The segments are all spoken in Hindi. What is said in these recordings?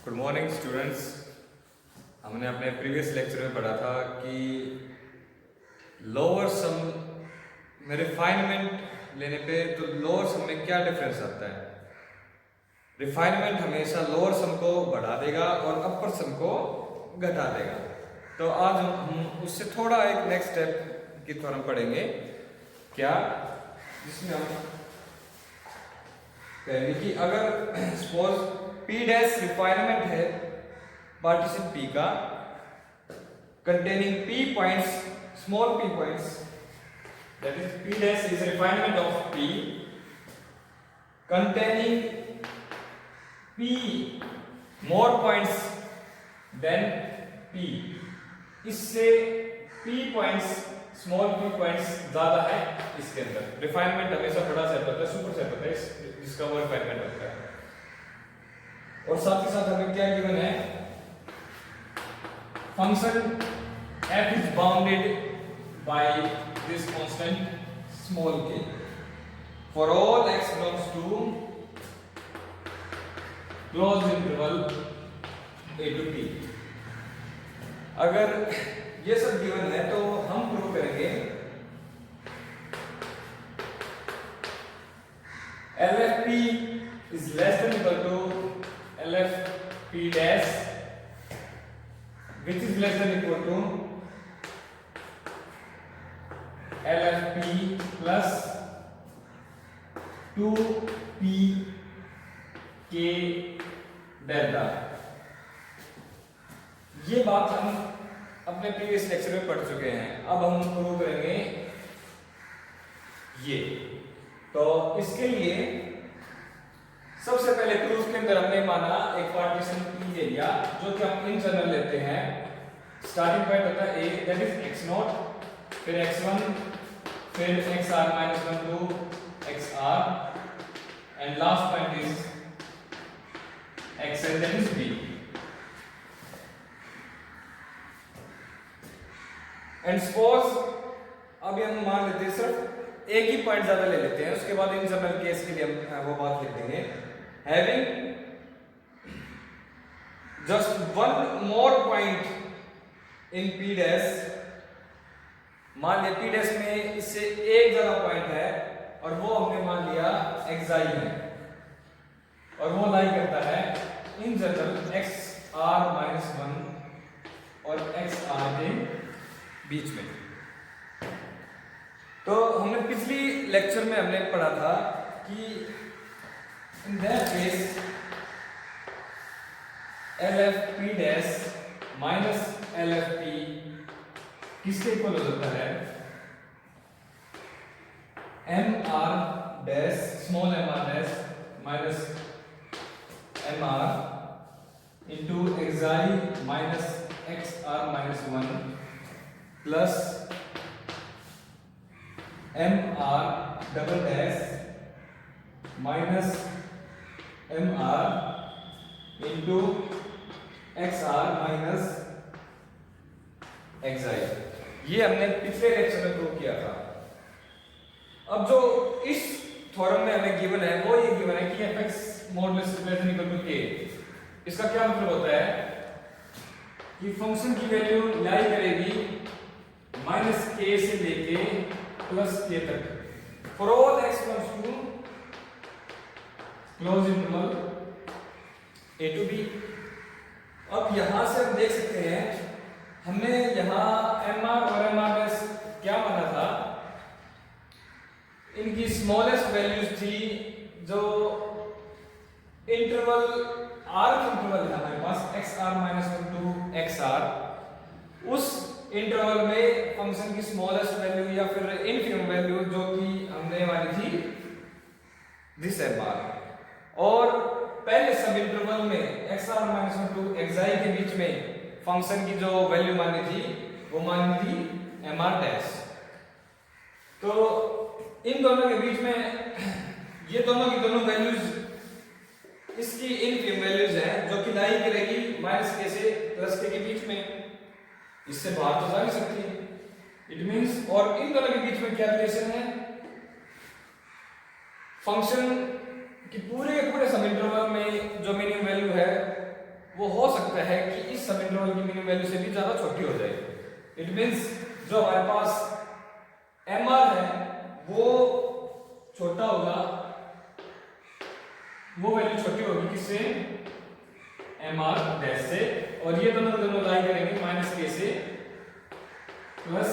Good morning students. हमने अपने प्रीवियस लेक्चर में पढ़ा था कि लोअर सम में रिफाइनमेंट लेने पे तो लोअर सम में क्या डिफरेंस आता है। रिफाइनमेंट हमेशा लोअर सम को बढ़ा देगा और अपर सम को घटा देगा। तो आज हम उससे थोड़ा एक नेक्स्ट स्टेप की थ्योरम पढ़ेंगे क्या, जिसमें हम कहेंगे कि अगर सपोज P डैश रिफाइनमेंट है पार्टीशन P का containing P points, small p points, that is P dash is refinement of P containing P more points than P। इससे P points, small p points ज्यादा है इसके अंदर। रिफाइनमेंट हमेशा बड़ा सेट होता है, सुपर सेट होता है जिसका वो रिफाइनमेंट होता है। और साथ ही साथ हमें क्या गिवन है, function f is bounded by this constant small k for all x belongs to closed interval a to t। अगर ये सब गिवन है तो हम प्रूव करेंगे LFP is less than equal to LFP dash which is less than equal to LFP plus 2p k delta. ये बात हम अपने प्रीवियस लेक्चर में पढ़ चुके हैं। अब हम प्रूव करेंगे ये। तो इसके लिए सबसे पहले प्रूफ के अंदर हमने माना एक पार्टीशन P ले लिया जो कि हम इन जनरल लेते हैं। स्टार्टिंग पॉइंट होता है A, दैट इज x0, फिर x1, फिर xr minus 1 to xr and last point is xn, that is B। And suppose अभी हम मान लेते हैं सिर्फ एक ही पॉइंट ज्यादा ले लेते हैं, उसके बाद इन जनरल केस के लिए हम वो बात लिख देंगे। Having just one more point in P dash, मान लिया P dash में इससे एक ज्यादा पॉइंट है और वो हमने मान लिया xi है और वो लाई करता है इन जनरल xr minus 1 और xr के बीच में। तो हमने पिछली लेक्चर में हमने पढ़ा था कि in that case LFP dash minus LFP किसके इक्वल हो जाता है, MR dash small mr dash minus MR into xi minus xr minus 1 plus MR double dash minus MR into XR minus XI। ये हमने पिछले लेक्चर में प्रूव किया था। अब जो इस थ्योरम में हमें गिवन है वो ये गिवन है कि fx modulus less than equal to k। इसका क्या मतलब होता है कि फंक्शन की वैल्यू लाई करेगी माइनस k से लेके प्लस k तक for all x belongs to close interval a to b। अब यहां से हम देख सकते हैं हमने यहां mr और mr डैश क्या माना था, इनकी स्मॉलेस्ट वैल्यूज थी जो इंटरवल r का इंटरवल है हमारे पास xr minus 1 to xr, उस इंटरवल में फंक्शन की स्मॉलेस्ट वैल्यू या फिर इनफिनिम वैल्यू जो कि हमने मानी थी दिस mr, और पहले सब इंटरवल में xr minus 1 to xi के बीच में फंक्शन की जो वैल्यू मानी थी वो मानी थी mr डैश। तो इन दोनों के बीच में ये दोनों की दोनों वैल्यूज इसकी इनफिनिम वैल्यूज हैं जो कि लाई करेगी माइनस k से प्लस k के बीच में, इससे बाहर तो जा नहीं सकती। इट मींस और इन दोनों के बीच में क्या रिलेशन है, फंक्शन कि पूरे पूरे सब इंटरवल में जो मिनिमम वैल्यू है वो सकता है कि इस सब इंटरवल की मिनिमम वैल्यू से भी ज्यादा छोटी हो जाएगी। इट मींस जो हमारे पास एम आर है वो छोटा होगा, वो वैल्यू छोटी होगी किससे, एम आर डैश से, और ये दोनों लाई करेंगे माइनस के से प्लस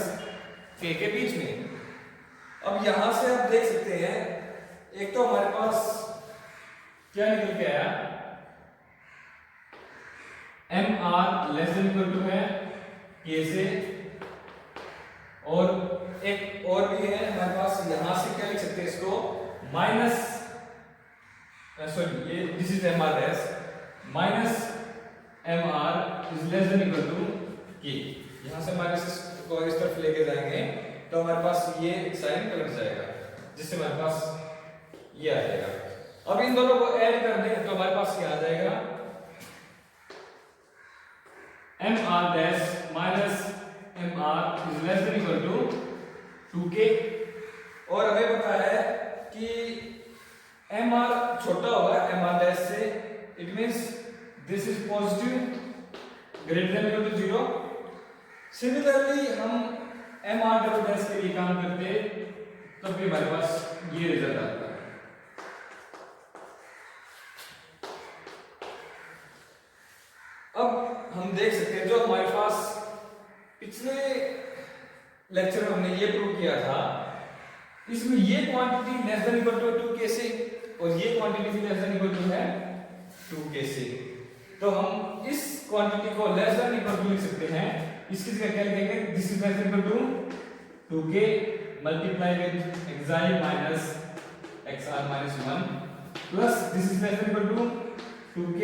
के बीच में। अब यहां से आप देख सकते हैं एक तो हमारे पास क्या निकल के आया, M R less than equal to है के से, और एक और भी है हमारे पास, यहां से क्या लिख सकते हैं इसको, माइनस सॉरी ये this is M R dash minus M R is less than equal to K. यहां से माइनस को इस तरफ लेके जाएंगे तो हमारे पास ये साइन पलट जाएगा, जिससे हमारे पास ये आ जाएगा। अब इन दोनों को ऐड कर दें तो हमारे पास क्या आ जाएगा, M R dash minus M R is less than equal to 2k। और हमें पता है कि एम आर छोटा होगा एम आर डैश से, it means this is positive greater than equal to 0। Similarly हम एम आर डबल डैश के लिए काम करते तब भी हमारे पास ये रिजल्ट आता है। अब हम देख सकते हैं जो हमारे पास पिछले लेक्चर में हमने ये प्रूव किया था, इसमें ये quantity less than equal to 2k से और ये क्वांटिटी भी लेस देन इक्वल टू है 2k से, तो हम इस क्वांटिटी को लेस देन इक्वल टू लिख सकते हैं। इसकी जगह क्या लिखेंगे, this is less than equal to 2k multiply with xi minus xr minus 1 plus this is less than equal to 2k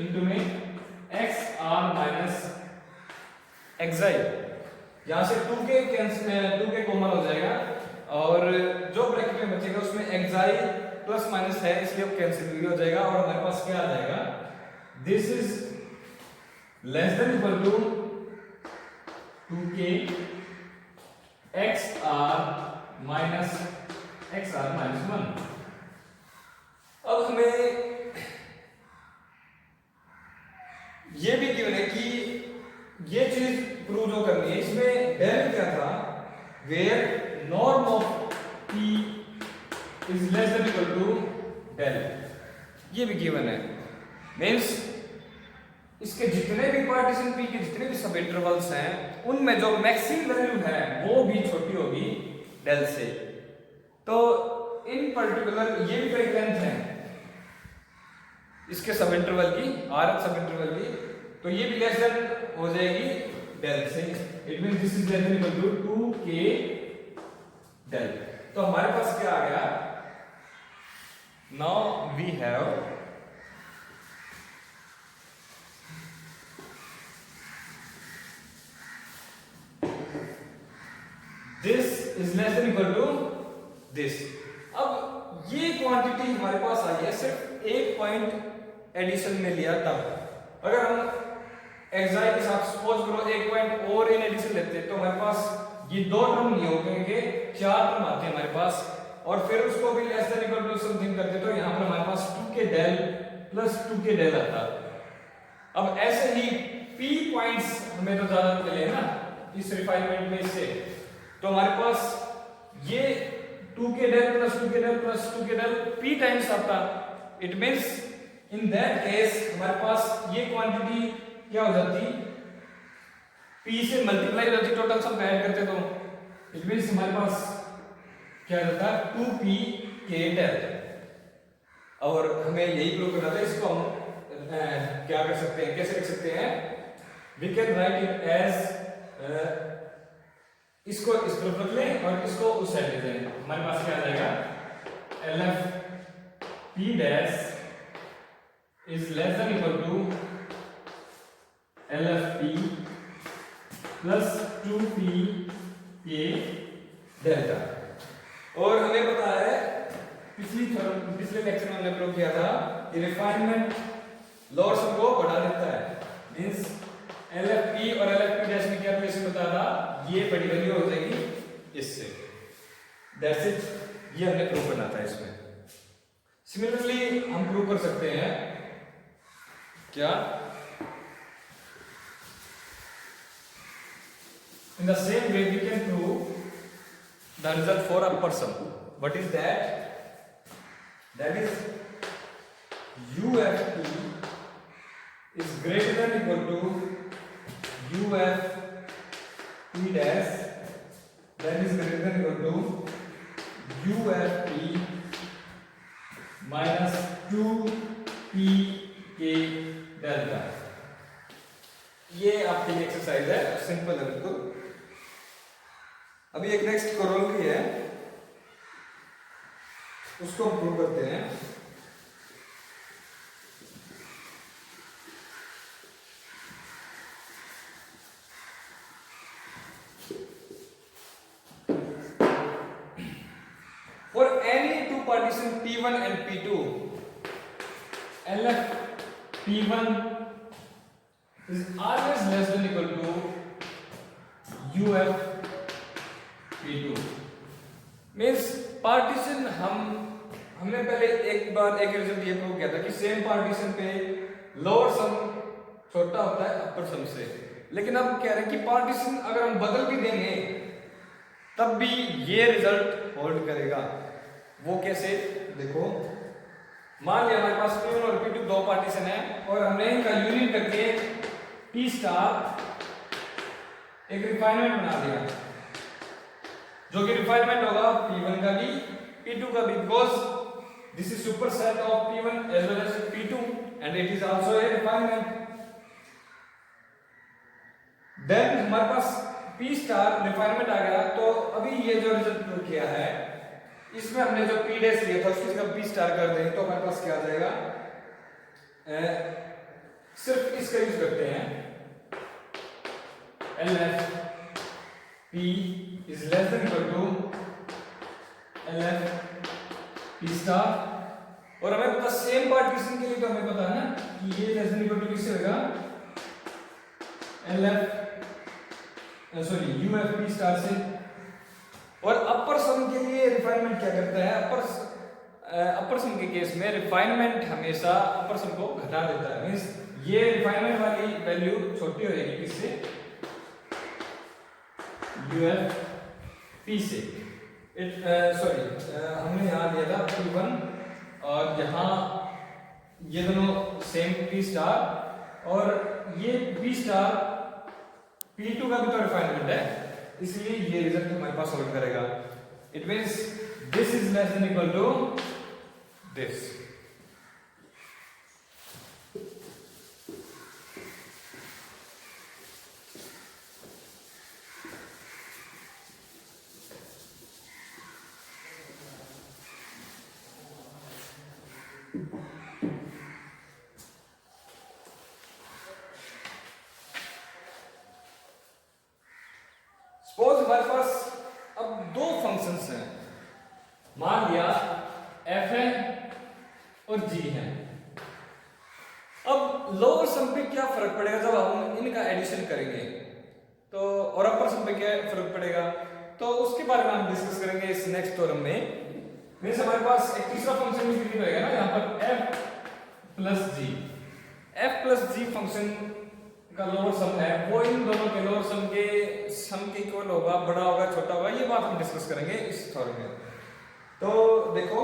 into में xr माइनस xi। यहां से 2k कैंसिल 2k कॉमन हो जाएगा और जो ब्रैकेट में बचेगा उसमें xi प्लस माइनस है इसलिए वो कैंसिल भी हो जाएगा और हमारे पास क्या आ जाएगा, this is less than equal to 2k xr minus xr minus 1। अब हमें ये भी गिवन है कि ये चीज प्रूव जो करनी है, इसमें डेल क्या था, where norm of p is less than equal to del, ये भी गिवन है। मींस इसके जितने भी पार्टीशन p के जितने भी सब इंटरवल्स हैं उनमें जो मैक्सिमम वैल्यू है वो भी छोटी होगी डेल से। तो इन पर्टिकुलर ये भी कोई लेंथ है इसके सब इंटरवल की, r सब इंटरवल की, तो ये भी लेस देन हो जाएगी डेल से। It means this is less than equal to 2k del. तो हमारे पास क्या आ गया, now we have this is less than equal to this. अब ये क्वांटिटी हमारे पास आई है सिर्फ एक पॉइंट एडिशन में लिया तब। अगर हम xi के साथ सपोज करो एक पॉइंट और इन एडिशन लेते हैं तो हमारे पास ये दो टर्म नहीं हो गए, 4 टर्म आते हैं हमारे पास, और फिर उसको भी less than equal to something करते तो यहां पर हमारे पास 2k del plus 2k del आता। अब ऐसे ही p पॉइंट्स हमें तो ज्यादा मिले ना इस रिफाइनमेंट में इससे, तो हमारे पास ये 2k del plus 2k del plus 2k del p times आता। It means in that case हमारे पास ये क्वांटिटी क्या हो जाती, p से मल्टीप्लाई हो जाती, टोटल सब ऐड करते तो इट मींस हमारे पास क्या जाता 2p k डेल। और हमें यही प्रूव करना था, इसको हम क्या कर सकते हैं, कैसे लिख सकते हैं, we can write it as इसको इस तरफ रख लें और इसको उस साइड ले जाएं, हमारे पास क्या आ जाएगा, LF P dash is less than equal to LF P plus 2P K delta. और हमें पता है पिछले लेक्चर में हमने प्रूव किया था कि रिफाइनमेंट लोअर सम को बढ़ा देता है, मींस LFP और LFP डैश में क्या रिलेशन बता था, ये बड़ी वैल्यू हो जाएगी इससे, दैट्स इट। ये हमने प्रूव करना था इसमें। सिमिलरली हम प्रूव कर सकते हैं क्या, In the same way, we can prove the result for upper sum. What is that? That is UFP is greater than equal to UFP dash, that is greater than equal to UFP minus 2PK delta. ये आपके लिए एक्सरसाइज है, सिंपल है बिल्कुल। अभी एक नेक्स्ट करोलरी है, उसको हम प्रूव करते हैं। For any two partition P1 and P2, LF P1 is always less than equal to UF P2। Means partition हमने पहले एक बार एक रिजल्ट ये प्रूव किया था कि सेम पार्टीशन पे लोअर सम छोटा होता है अपर सम से, लेकिन अब कह रहे हैं कि पार्टीशन अगर हम बदल भी देंगे तब भी ये रिजल्ट होल्ड करेगा। वो कैसे? देखो, मान लिया हमारे पास P1 और P2 दो पार्टीशन है और हमने इनका यूनियन करके P स्टार एक रिफाइनमेंट बना दिया, जो कि रिफाइनमेंट होगा P1 का भी P2 का भी, because this is superset of P1 as well as P2 and it is also a refinement. Then हमारे पास P स्टार रिफाइनमेंट आ गया, तो अभी ये जो रिजल्ट प्रूव किया है इसमें हमने जो P डैश लिया था उसकी जगह P स्टार कर दें तो हमारे पास क्या आ जाएगा? सिर्फ इसका यूज करते हैं, LF P is less than equal to LF P star. और हमें पता सेम पार्टीशन के लिए तो हमें पता है ना कि ये लेस देन इक्वल टू किससे होगा? UF P स्टार से। और अपर सम के लिए रिफाइनमेंट क्या करता है? अपर सम के केस में रिफाइनमेंट हमेशा अपर सम को घटा देता है। मींस ये रिफाइनमेंट वाली वैल्यू छोटी हो जाएगी किससे? UFP से। हमने यहाँ लिया था P1 और यहाँ ये दोनों सेम P स्टार और ये P स्टार P2 का भी तो रिफाइनमेंट है, इसलिए ये रिजल्ट हमारे पास होल्ड करेगा। It means this is less than equal to this. Suppose हमारे पास अब दो फंक्शंस हैं, मान लिया f है और g है। अब लोअर सम पे क्या फर्क पड़ेगा जब हम इनका एडिशन करेंगे, तो और अपर सम पे क्या फर्क पड़ेगा, तो उसके बारे में हम डिस्कस करेंगे इस नेक्स्ट थ्योरम में। मींस हमारे पास एक तीसरा फंक्शन इंक्लूड होगा ना यहाँ पर f प्लस g फंक्शन का लोअर सम है, वो इन दोनों के लोअर सम के इक्वल होगा, बड़ा होगा, छोटा होगा, ये बात हम डिस्कस करेंगे इस थ्योरम में। तो देखो,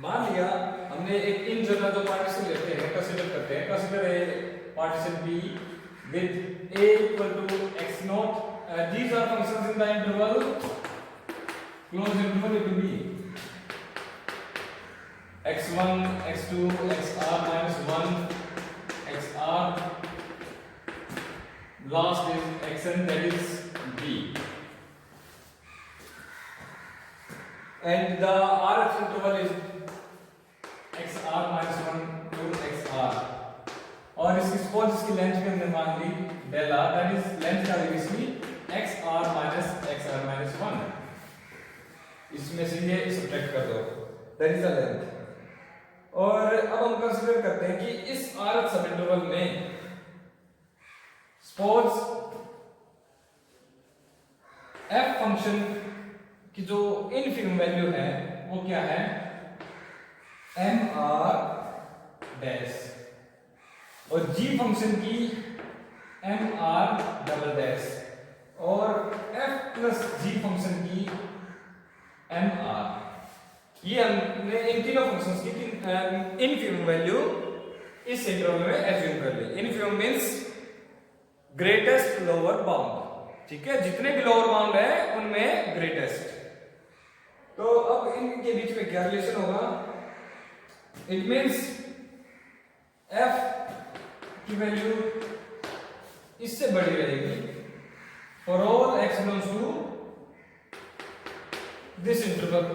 मान लिया हमने एक इन जनरल जो पार्टीशन लेते हैं कंसीडर करते हैं, consider a partition B with a equal to x0, these are functions in the interval closed interval it will be x1 x2 xr minus 1 xr, last is xn, that is b, and the rth interval is xr minus 1 to xr, और इसकी सपोज इसकी लेंथ भी हमने मान ली del r, that is length का इसकी xr minus xr minus 1, इसमें से ये सब्ट्रैक्ट कर दो, दैट इज द लेंथ। और अब हम कंसीडर करते हैं कि इस rth सब इंटरवल में सपोज f फंक्शन की जो इनफिनिट वैल्यू है वो क्या है? mr डैश, और g फंक्शन की mr डबल डैश, और f प्लस जी फंक्शन की एम आर, ये हमने इन तीनों फंक्शंस की इनफिनिमम वैल्यू इस इंटरवल में एज्यूम कर ली। Infimum means greatest lower bound, ठीक है, जितने भी लोअर बाउंड है उनमें ग्रेटेस्ट। तो अब इनके बीच में क्या रिलेशन होगा? इट मींस f की वैल्यू इससे बड़ी रहेगी for all x belongs to this interval.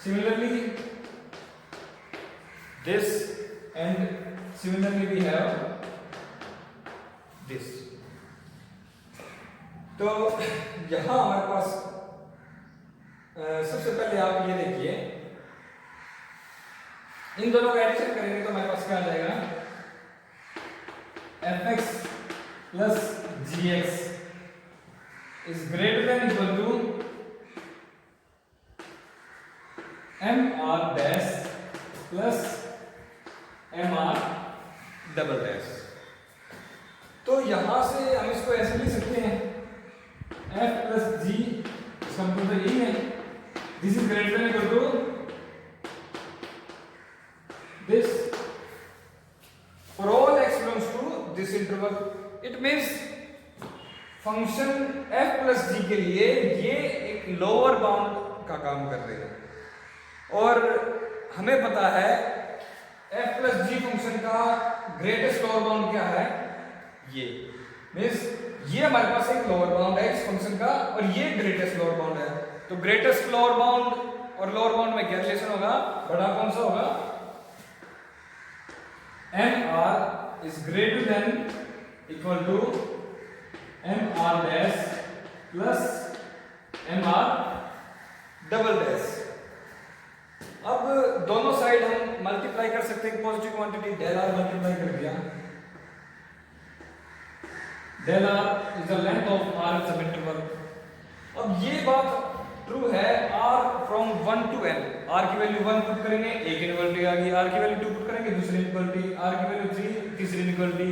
Similarly this and similarly we have this. तो यहां हमारे पास सबसे पहले आप ये देखिए, इन दोनों का एडिशन करेंगे तो हमारे पास क्या आ जाएगा? fx plus gx is greater than equal to mr dash plus mr double dash. तो यहां से हम इसको ऐसे लिख सकते हैं f प्लस g, इसका मतलब तो यही है, this is greater than equal to this for all x belongs to this interval। it means function f plus g के लिए ये एक लोअर बाउंड का काम कर रहे हैं और हमें पता है f प्लस g फंक्शन का ग्रेटेस्ट लोअर बाउंड क्या है? ये मींस ये हमारे पास एक लोअर बाउंड है इस फंक्शन का और ये ग्रेटेस्ट लोअर बाउंड है। तो ग्रेटेस्ट लोअर बाउंड और लोअर बाउंड में क्या रिलेशन होगा? बड़ा कौन सा होगा? mr is greater than equal to mr dash plus mr double dash. अब दोनों साइड हम मल्टीप्लाई कर सकते हैं, positive quantity del R multiply कर दिया, del R is the length of R sub interval. अब ये बात ट्रू है r from 1 to n, r की वैल्यू 1 पुट करेंगे एक इनइक्वालिटी आ गई, r की वैल्यू 2 पुट करेंगे दूसरी इनइक्वालिटी, r की वैल्यू 3 तीसरी इनइक्वालिटी,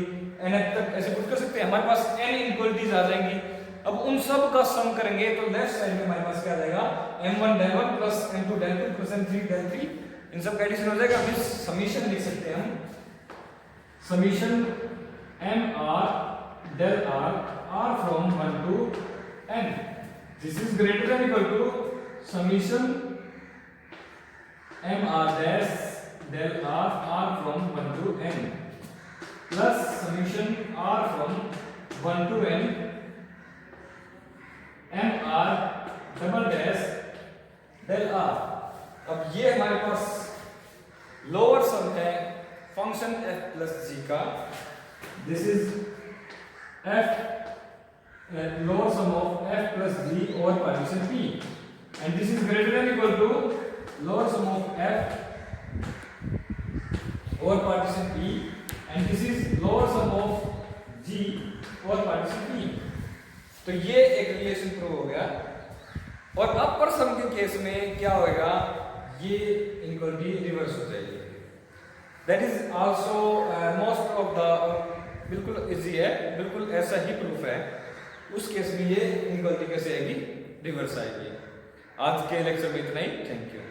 n तक ऐसे पुट कर सकते हैं, हमारे पास n इनइक्वालिटीज आ जाएंगी। अब उन सब का सम करेंगे तो लेफ्ट साइड में हमारे पास क्या आ जाएगा? m1 del 1 plus m2 del 2 plus m3 del 3, इन सब का एडिशन हो जाएगा। फिर समीशन लिख सकते हैं हम, summation mr del r r from 1 to n, this is greater than equal to summation mr dash del r r from 1 to n plus summation r from 1 to n mr double dash del r। अब ये हमारे पास लोअर सम है फंक्शन f प्लस g का, this is f lower sum of f plus g over partition p and this is greater than equal to lower sum of f over partition p and this is lower sum of g over partition p। तो ये एक रिलेशन प्रूव हो गया। और अपर सम के केस में क्या होगा? ये इनइक्वालिटी रिवर्स हो जाएगी। That is also most of the बिल्कुल इजी है, बिल्कुल ऐसा ही प्रूफ है। उस केस में ये इनइक्वालिटी कैसे आएगी? रिवर्स आएगी। आज के लेक्चर में इतना ही, थैंक यू।